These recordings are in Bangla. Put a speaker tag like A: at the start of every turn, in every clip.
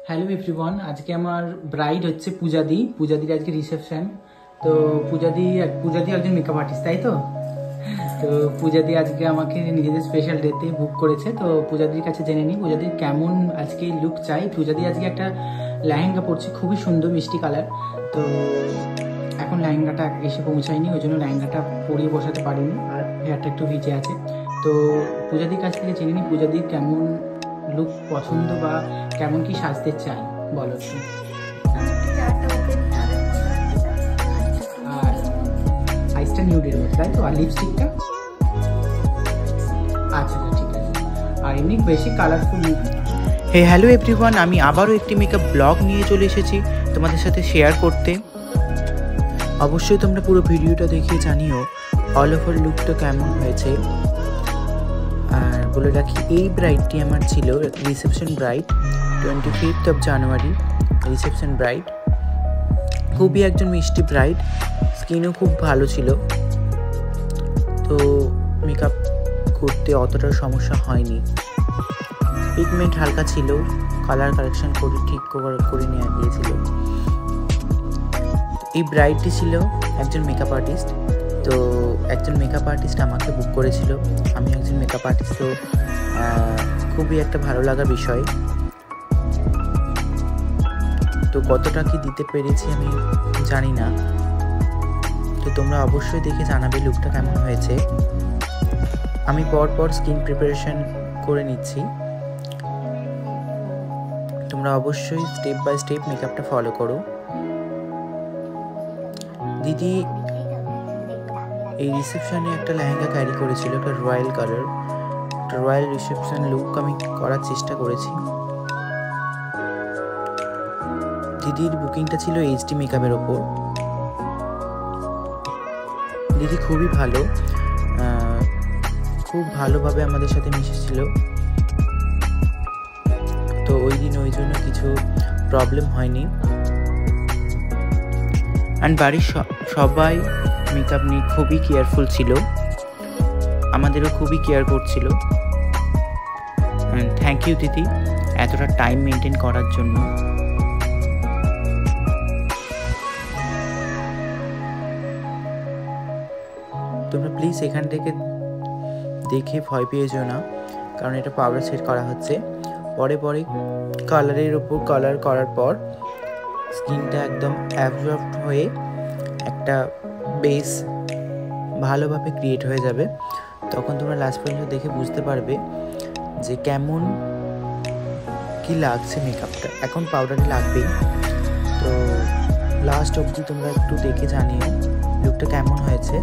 A: হ্যালো এভরিওয়ান, আজকে আমার ব্রাইড হচ্ছে পূজাদির আজকে রিসেপশন। তো পূজাদি একজন মেকআপ আর্টিস্ট, তাই তো? তো পূজাদি আজকে আমাকে নিজেদের স্পেশাল ডেতে বুক করেছে। তো পূজাদির কাছে জেনে নিই পূজাদির কেমন আজকে লুক চাই। পূজাদি আজকে একটা লেহেঙ্গা পরছে, খুবই সুন্দর মিষ্টি কালার। তো এখন লেহেঙ্গাটা এসে পৌঁছায়নি, ওই জন্য লেহেঙ্গাটা পরিয়ে বসাতে পারিনি, আর হেয়ারটা একটু ভিজে আছে। তো পূজাদির কাছ থেকে জেনে নিই পূজাদির কেমন লুক পছন্দ বা কেমন কি সাজতে চাই, বলো একটু। আর আইসটা নিউডের মতো, তাই তো? আর লিপস্টিকটা আচ্ছা ঠিক আছে। আর এমনি বেশি কালারফুল।
B: হ্যালো এভরিওয়ান, আমি আবারও একটি মেকআপ ব্লগ নিয়ে চলে এসেছি তোমাদের সাথে শেয়ার করতে। অবশ্যই তোমরা পুরো ভিডিওটা দেখে জানিও অল ওভার লুকটা কেমন হয়েছে। আর বলে রাখি, এই ব্রাইডটি আমার ছিল reception bride, 25th of January reception bride. খুবই একজন মিষ্টি ব্রাইড, স্কিনও খুব ভালো ছিল। তো মেকআপ করতে অতটা সমস্যা হয়নি, পিগমেন্ট হালকা ছিল, কালার কারেকশন করে ঠিক করে নেওয়া গিয়েছিল। এই ব্রাইডটি ছিল একজন মেকআপ আর্টিস্ট। তো একজন মেকআপ আর্টিস্ট আমাকে বুক করেছিল, আমি একজন মেকআপ আর্টিস্ট। তো খুবই একটা ভালো লাগার বিষয়। তো কতটা কি দিতে পেরেছি আমি জানি না, তো তোমরা অবশ্যই দেখে জানাবে লুকটা কেমন হয়েছে। আমি পর স্কিন প্রিপারেশন করে নিচ্ছি, তোমরা অবশ্যই স্টেপ বাই স্টেপ মেকআপটা ফলো করো। দিদি এই রিসেপশনে একটা লেহেঙ্গা ক্যারি করেছিল, একটা রয়্যাল কালার, একটা রয়্যাল রিসেপশন লুক আমি করার চেষ্টা করেছি। দিদির বুকিংটা ছিল এইচডি মেকআপের ওপর। দিদি খুবই ভালো, খুব ভালোভাবে আমাদের সাথে মিশেছিল। তো ওই দিন ওই জন্য কিছু প্রবলেম হয়নি। অ্যান্ড বাড়ির সবাই মেকআপ নিয়ে খুবই কেয়ারফুল ছিল, আমাদেরও খুবই কেয়ার করছিল। থ্যাংক ইউ দিদি এতটা টাইম মেনটেন করার জন্য। তোমরা প্লিজ এখান থেকে দেখে ভয় পেয়ে যেও না, কারণ এটা পাউডার সেট করা হচ্ছে। পরে কালারের ওপর কালার করার পর স্কিনটা একদম অ্যাবজর্ব হয়ে একটা বেস ভালোভাবে ক্রিয়েট হয়ে যাবে। তখন তোমরা লাস্ট পর্যন্ত দেখে বুঝতে পারবে যে কেমন কি লাগছে মেকআপটা। এখন পাউডারে লাগবেই, তো লাস্ট অবধি তোমরা একটু দেখে জানিও লুকটা কেমন হয়েছে।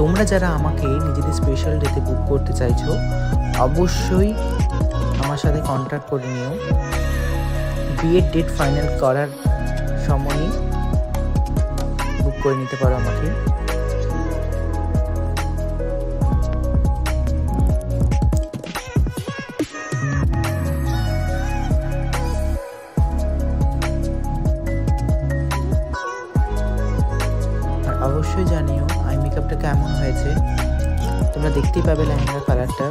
B: তোমরা যারা আমাকে নিজেদের স্পেশাল ডেতে বুক করতে চাইছো, অবশ্যই আমার সাথে কন্ট্যাক্ট করে নিও। বিয়ের ডেট ফাইনাল করার সময়ই বুক করে নিতে পারো আমাকে। আর অবশ্যই জানিও আই মেকআপটা কেমন হয়েছে। তোমরা দেখতেই পাবে লেহেঙ্গার কালারটা।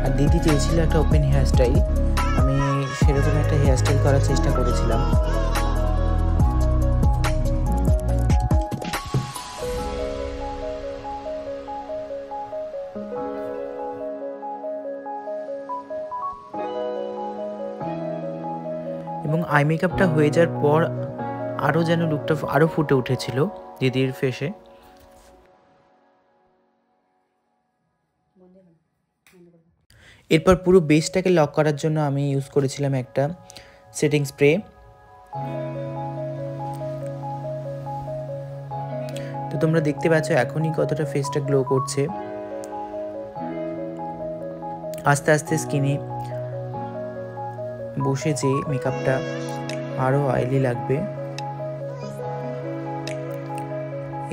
B: আর দিদি চেয়েছিল একটা ওপেন হেয়ার স্টাইল, আমি সেরকম একটা হেয়ার স্টাইল করার চেষ্টা করেছিলাম। এবং আই মেকআপটা হয়ে যাওয়ার পর আরও যেন লুকটা আরও ফুটে উঠেছিল দিদির ফেসে। এরপর পুরো বেসটাকে লক করার জন্য আমি ইউজ করেছিলাম একটা সেটিং স্প্রে। তো তোমরা দেখতে পাচ্ছ এখনই কতটা ফেসটা গ্লো করছে। আস্তে আস্তে স্কিনে বসে যে মেকআপটা আরও অয়েলি লাগবে।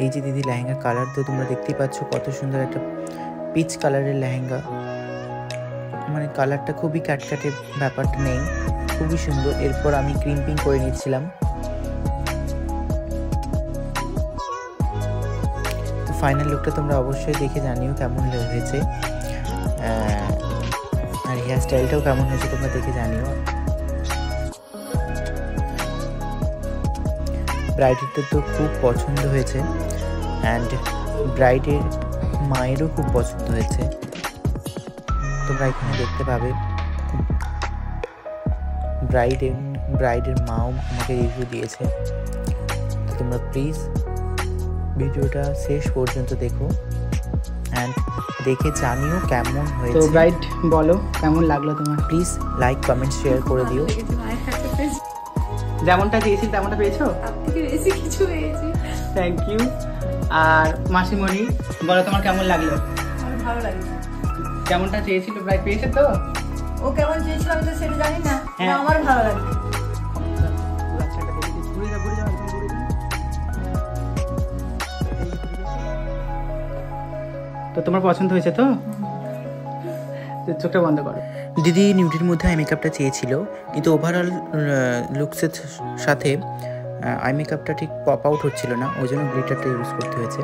B: এই যে দিদি লেহেঙ্গার কালার, তো তোমরা দেখতেই পাচ্ছ কত সুন্দর একটা পিচ কালারের লেহেঙ্গা, মানে কালারটা খুবই কাটকাটে ব্যাপারটা নেই, খুবই সুন্দর। এরপর আমি ক্রিম্পিং করে নিচ্ছিলাম। তো ফাইনাল লুকটা তোমরা অবশ্যই দেখে জানিও কেমন হয়েছে। হেয়ার স্টাইলটাও কেমন হয়েছে তোমরা দেখে জানিও। ব্রাইডের তো খুব পছন্দ হয়েছে অ্যান্ড ব্রাইডের মায়েরও খুব পছন্দ হয়েছে। তোমরা এখানে দেখতে পাবে ব্রাইডের মাও আমাকে রিভিউ দিয়েছে। তো তোমরা প্লিজ ভিডিওটা শেষ পর্যন্ত দেখো অ্যান্ড দেখে জানিও কেমন হয়েছে।
A: তো ব্রাইড বলো কেমন লাগলো তোমার?
B: প্লিজ লাইক কমেন্ট শেয়ার করে দিও।
A: যেমনটা চেয়েছি তেমনটা পেয়েছো?
C: কিছু পেয়েছি।
A: Thank you. আর মাসিমণি বলো তোমার কেমন লাগলো?
C: আমার ভালো লাগে।
A: যেমনটা চেয়েছিল ব্রাইড পেয়েছে তো?
C: ও কেমন চেয়েছিল আমি তো সেটা জানি না,
A: হ্যাঁ।
C: আমার ভালো লাগে।
A: তো তোমার পছন্দ হয়েছে তো? চোখটা বন্ধ করো।
B: দিদি নিউডির মধ্যে আই মেকআপটা চেয়েছিল, কিন্তু ওভারঅল লুকসের সাথে আই মেকআপটা ঠিক পপ আউট হচ্ছিল না, ওই জন্য গ্লিটারটা ইউজ করতে হয়েছে।